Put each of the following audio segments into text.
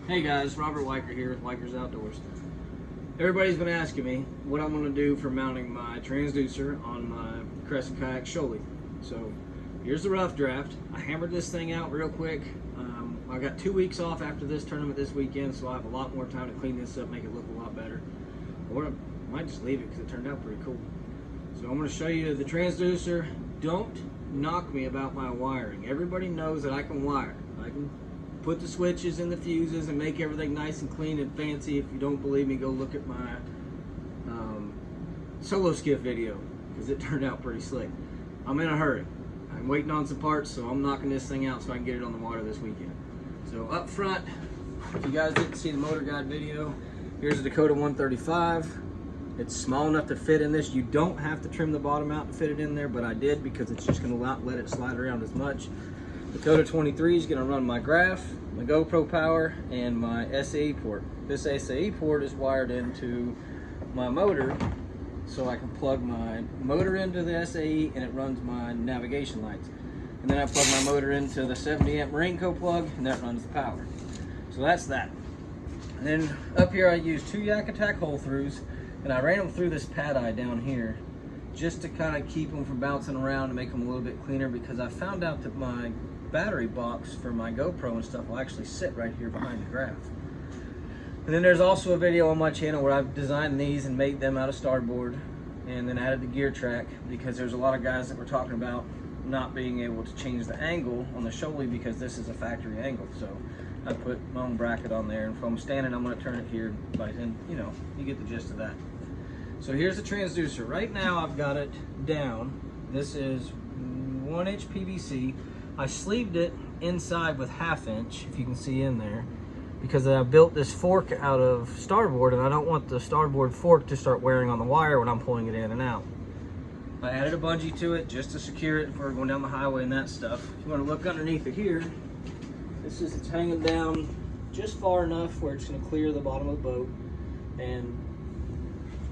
Hey guys, Robert Weicker here with Weicher's Outdoors. Everybody's been asking me what I'm going to do for mounting my transducer on my Crescent Kayak Shoalie. So here's the rough draft. I hammered this thing out real quick. I got 2 weeks off after this tournament this weekend, so I have a lot more time to clean this up, make it look a lot better. Or I might just leave it because it turned out pretty cool. So I'm going to show you the transducer. Don't knock me about my wiring. Everybody knows that I can wire. I can put the switches and the fuses and make everything nice and clean and fancy. If you don't believe me, go look at my solo skiff video because it turned out pretty slick. I'm in a hurry. I'm waiting on some parts, so I'm knocking this thing out so I can get it on the water this weekend. So up front, if you guys didn't see the motor guide video, here's a Dakota 135. It's small enough to fit in this. You don't have to trim the bottom out to fit it in there, but I did because it's just going to let it slide around as much. Dakota 23 is going to run my graph, my GoPro power, and my SAE port. This SAE port is wired into my motor, so I can plug my motor into the SAE and it runs my navigation lights. And then I plug my motor into the 70 amp Marinco plug and that runs the power. So that's that. And then up here I use 2 Yak Attack hole throughs, and I ran them through this pad eye down here just to kind of keep them from bouncing around and make them a little bit cleaner, because I found out that my battery box for my GoPro and stuff will actually sit right here behind the graph. And then there's also a video on my channel where I've designed these and made them out of starboard and then added the gear track, because there's a lot of guys that were talking about not being able to change the angle on the Shoalie because this is a factory angle. So I put my own bracket on there, and if I'm standing I'm going to turn it here, and you know, you get the gist of that. So here's the transducer. Right now I've got it down. This is 1-inch PVC. I sleeved it inside with 1/2 inch, if you can see in there, because I built this fork out of starboard and I don't want the starboard fork to start wearing on the wire when I'm pulling it in and out. I added a bungee to it just to secure it for going down the highway and that stuff. If you want to look underneath it here, it's hanging down just far enough where it's going to clear the bottom of the boat. And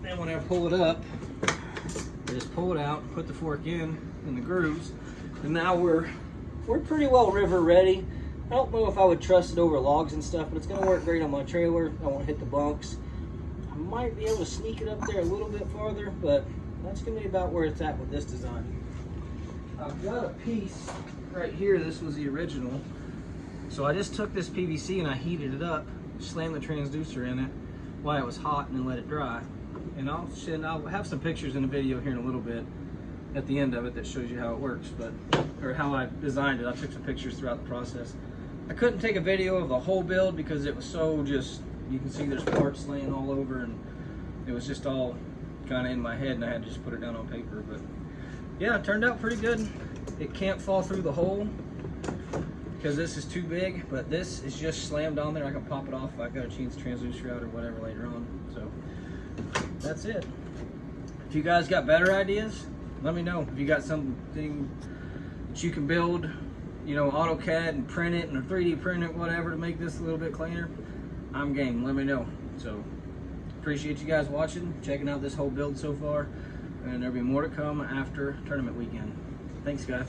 then when I pull it up, I just pull it out, put the fork in the grooves, and now we're pretty well river ready. I don't know if I would trust it over logs and stuff, but it's going to work great on my trailer. I won't hit the bunks. I might be able to sneak it up there a little bit farther, but that's going to be about where it's at with this design. I've got a piece right here. This was the original. So I just took this PVC and I heated it up, slammed the transducer in it while it was hot, and then let it dry. And I'll have some pictures in the video here in a little bit at the end of it that shows you how it works, or how I designed it. I took some pictures throughout the process. I couldn't take a video of the whole build because it was so just, you can see there's parts laying all over, and it was just all kind of in my head, and I had to just put it down on paper. But yeah, it turned out pretty good. It can't fall through the hole because this is too big, but this is just slammed on there. I can pop it off if I've got to change the transducer out or whatever later on. So that's it. If you guys got better ideas, let me know. If you got something that you can build, you know, AutoCAD and print it, and 3D print it, whatever, to make this a little bit cleaner, I'm game. Let me know. So appreciate you guys watching, checking out this whole build so far, and there'll be more to come after tournament weekend. Thanks, guys.